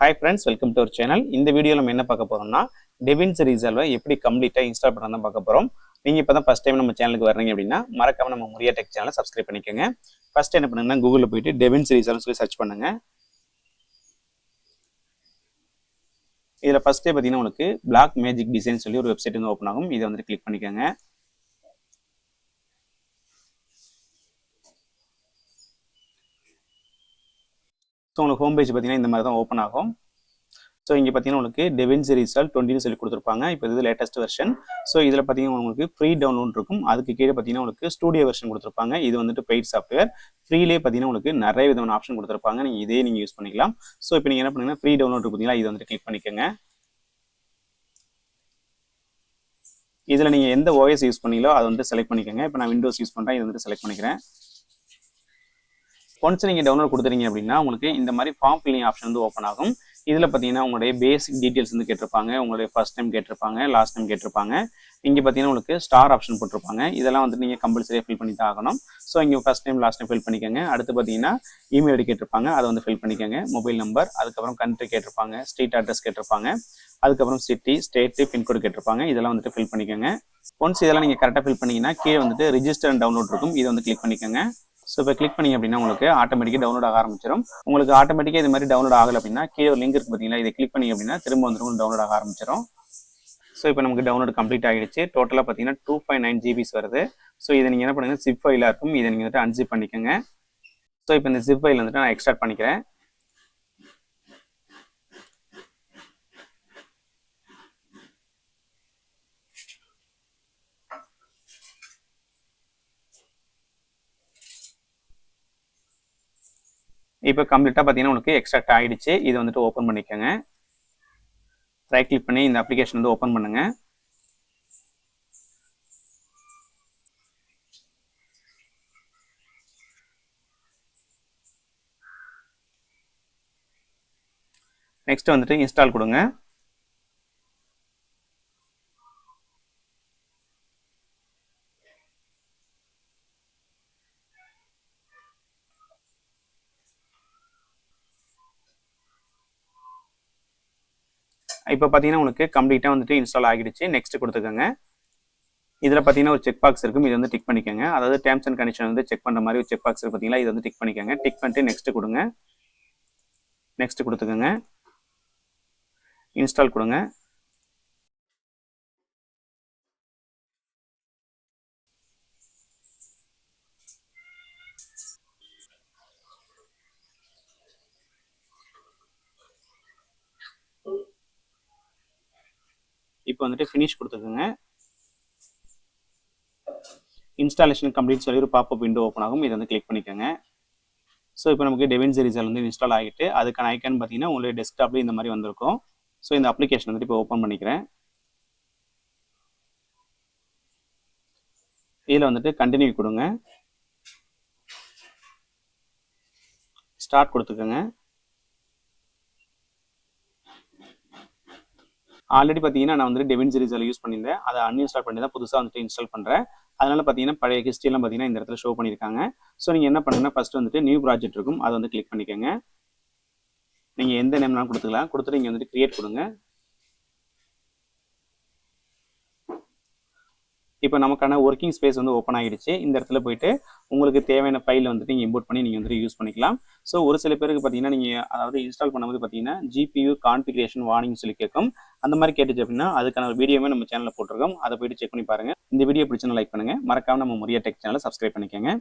Hi friends, welcome to our channel. இந்த வீடியோல நம்ம என்ன பார்க்க போறோம்னா DaVinci Resolve எப்படி கம்ப்ளீட்டா இன்ஸ்டால் பண்றத பார்க்க போறோம். நீங்க இப்பதான் ஃபர்ஸ்ட் டைம் நம்ம சேனலுக்கு வர்றீங்க அப்படின்னா மறக்காம நம்ம முரியா டெக் சேனலை சப்ஸ்கிரைப் பண்ணிக்கோங்க. ஃபர்ஸ்ட் என்ன பண்ணுங்கன்னா கூகுள்ல போயிட்டு DaVinci Resolve சொல்லி சர்ச் பண்ணுங்க. இதுல ஃபர்ஸ்டே பார்த்தீங்கன்னா உங்களுக்கு Black Magic Design சொல்லி ஒரு வெப்சைட் வந்து ஓபன் ஆகும். இதை வந்து கிளிக் பண்ணிக்கோங்க. ஸோ உங்களுக்கு ஹோம் பேஜ் பார்த்தீங்கன்னா இந்த மாதிரி தான் ஓப்பன் ஆகும். ஸோ இங்கே பார்த்தீங்கன்னா உங்களுக்கு DaVinci Resolve 20 சொல்லி கொடுத்துருப்பாங்க. இப்போ இது லேட்டஸ்ட் வெர்ஷன். ஸோ இதில் பார்த்தீங்கன்னா உங்களுக்கு ஃப்ரீ டவுன்லோட் இருக்கும். அதுக்கு கீழே பார்த்தீங்கன்னா உங்களுக்கு ஸ்டூடியோ வெர்ஷன் கொடுத்துருப்பாங்க. இது வந்துட்டு பெய்ட் சாஃப்ட்வேர். ஃப்ரீலே பார்த்தீங்கன்னா உங்களுக்கு நிறைய விதமான ஆப்ஷன் கொடுத்துருப்பாங்க. நீங்கள் இதே நீங்கள் யூஸ் பண்ணிக்கலாம். ஸோ இப்போ நீங்கள் என்ன பண்ணுங்கன்னா ஃப்ரீ டவுன்லோட் பார்த்தீங்களா, இது வந்துட்டு கிளிக் பண்ணிக்கோங்க. இதில் நீங்கள் எந்த ஓஎஸ் யூஸ் பண்ணீங்களோ அதை வந்து செலக்ட் பண்ணிக்கோங்க. இப்போ நான் விண்டோஸ் யூஸ் பண்ணுறேன், இது வந்துட்டு செலக்ட் பண்ணிக்கிறேன். ஒன்ஸ் நீங்கள் டவுன்லோட் கொடுத்துறீங்க அப்படின்னா உங்களுக்கு இந்த மாதிரி ஃபார்ம் ஃபில்லிங் ஆப்ஷன் வந்து ஓப்பன் ஆகும். இதில் பார்த்தீங்கன்னா உங்களுடைய பேசிக் டீட்டெயில்ஸ் வந்து கேட்டிருப்பாங்க. உங்களுடைய ஃபர்ஸ்ட் டைம் கேட்டிருப்பாங்க, லாஸ்ட் டைம் கேட்டிருப்பாங்க. இங்கே பார்த்தீங்கன்னா உங்களுக்கு ஸ்டார் ஆப்ஷன் போட்டிருப்பாங்க. இதெல்லாம் வந்துட்டு நீங்கள் கம்பல்சரியாக ஃபில் பண்ணி தான் ஆகணும். ஸோ இங்கே first time last time fill பண்ணிக்கோங்க. அடுத்து பார்த்தீங்கன்னா இமெயில் ஐடி கேட்டிருப்பாங்க, அதை வந்து ஃபில் பண்ணிக்கோங்க. மொபைல் நம்பர், அதுக்கப்புறம் கண்ட்ரி கேட்டிருப்பாங்க, ஸ்ட்ரீட் அட்ரஸ் கேட்டிருப்பாங்க, அதுக்கப்புறம் சிட்டி, ஸ்டேட்டு, பின்கோடு கேட்டிருப்பாங்க. இதெல்லாம் வந்துட்டு ஃபில் பண்ணிக்கோங்க. ஒன்ஸ் இதெல்லாம் நீங்கள் கரெக்டாக ஃபில் பண்ணிங்கன்னா கீழே வந்துட்டு ரிஜிஸ்டர் அண்ட் டவுன்லோட் இருக்கும். இதை வந்து கிளிக் பண்ணிக்கோங்க. ஸோ இப்போ கிளிக் பண்ணி அப்படின்னா உங்களுக்கு ஆட்டோமேட்டிக்காக டவுன்லோட் ஆக ஆரம்பிச்சிடும். உங்களுக்கு ஆட்டோமேட்டிக்காக இது மாதிரி டவுன்லோட் ஆகலை அப்படின்னா கீழே ஒரு லிங்க் இருக்குது பார்த்தீங்களா, இதை கிளிக் பண்ணி அப்படின்னா திரும்ப வந்துடும் டவுன்லோட் ஆக ஆரம்பிச்சிடும். ஸோ இப்போ நமக்கு டவுன்லோட் கம்ப்ளீட் ஆகிடுச்சு. டோட்டலாக பார்த்தீங்கன்னா 2.9 GB வருது. ஸோ இதை நீங்கள் என்ன பண்ணுங்க, ஜிப் ஃபைலாக இருக்கும். இதை நீங்கள் வந்துட்டு அன்சிப் பண்ணிக்கோங்க. ஸோ இப்போ இந்த ஜிப் ஃபைல் வந்துட்டு நான் எக்ஸ்ட்ராக்ட் பண்ணிக்கிறேன். இப்போ கம்ப்ளீட்டாக பார்த்தீங்கன்னா உங்களுக்கு எக்ஸ்ட்ராக்ட் ஆகிடுச்சு. இது வந்துட்டு ஓப்பன் பண்ணிக்கோங்க. ரைட் கிளிக் பண்ணி இந்த அப்ளிகேஷன் வந்து ஓப்பன் பண்ணுங்க. நெக்ஸ்ட் வந்துட்டு இன்ஸ்டால் கொடுங்க. இப்போ பார்த்தீங்கன்னா உங்களுக்கு கம்ப்ளீட்டாக வந்துட்டு இன்ஸ்டால் ஆகிடுச்சு. நெக்ஸ்ட் கொடுத்துக்கோங்க. இதில் பார்த்தீங்கன்னா ஒரு செக் பாக்ஸ் இருக்கும். இது வந்து டிக் பண்ணிக்கோங்க. அதாவது டேர்ம்ஸ் அண்ட் கண்டிஷன் வந்து செக் பண்ணுற மாதிரி ஒரு செக் பாக்ஸ் இருக்கு பார்த்தீங்களா, இது வந்து டிக் பண்ணிக்கோங்க. டிக் பண்ணிட்டு நெக்ஸ்ட் கொடுங்க. நெக்ஸ்ட் கொடுத்துக்கோங்க. இன்ஸ்டால் கொடுங்க. இப்போ வந்துட்டு ஃபினிஷ் கொடுத்துக்கோங்க. இன்ஸ்டாலேஷன் கம்ப்ளீட் சொல்லி ஒரு பாப்அப் விண்டோ ஓப்பன் ஆகும். இதை வந்து கிளிக் பண்ணிக்கோங்க. ஸோ இப்போ நமக்கு DaVinci Resolve வந்து இன்ஸ்டால் ஆகிட்டு அதுக்கான ஐக்கான் பார்த்தீங்கன்னா உங்களுடைய டெஸ்க்டாப்ல இந்த மாதிரி வந்திருக்கும். ஸோ இந்த அப்ளிகேஷன் வந்துட்டு இப்போ ஓப்பன் பண்ணிக்கிறேன். இதில் வந்துட்டு கண்டினியூ கொடுங்க. ஸ்டார்ட் கொடுத்துக்கோங்க. ஆல்ரெடி பார்த்தீங்கன்னா நான் வந்து DaVinci Resolve யூஸ் பண்ணியிருந்தேன். அதை அன்இன்ஸ்டால் பண்ணி தான் புதுசாக வந்துட்டு இன்ஸ்டால் பண்ணுறேன். அதனால பார்த்தீங்கன்னா பழைய ஹிஸ்ட்ரியெல்லாம் பார்த்தீங்கன்னா இந்த இடத்துல ஷோ பண்ணியிருக்காங்க. ஸோ நீங்கள் என்ன பண்ணுங்கன்னா ஃபர்ஸ்ட் வந்துட்டு நியூ ப்ராஜெக்ட் இருக்கும், அதை வந்து கிளிக் பண்ணிக்கோங்க. நீங்கள் எந்த நேம்லாம் கொடுத்துக்கலாம். கொடுத்துட்டு இங்கே வந்துட்டு கிரியேட் கொடுங்க. இப்போ நமக்கான ஒர்க்கிங் ஸ்பேஸ் வந்து ஓப்பன் ஆகிடுச்சு. இந்த இடத்துல போயிட்டு உங்களுக்கு தேவையான ஃபைல் வந்துட்டு நீங்கள் இம்போர்ட் பண்ணி நீங்கள் வந்துட்டு யூஸ் பண்ணிக்கலாம். ஸோ ஒரு சில பேருக்கு பார்த்தீங்கன்னா நீங்கள் அதாவது இன்ஸ்டால் பண்ணும்போது பார்த்தீங்கன்னா GPU கான்ஃபிகரேஷன் வார்னிங் சொல்லி கேட்கும். அந்த மாதிரி கேட்டுச்சு அப்படின்னா அதுக்கான ஒரு வீடியோவே நம்ம சேனலில் போட்டிருக்கோம். அதை போயிட்டு செக் பண்ணி பாருங்கள். இந்த வீடியோ பிடிச்சுன்னா லைக் பண்ணுங்கள். மறக்காம நம்ம முரியா டெக் சேனலை சப்ஸ்கிரைப் பண்ணிக்கோங்க.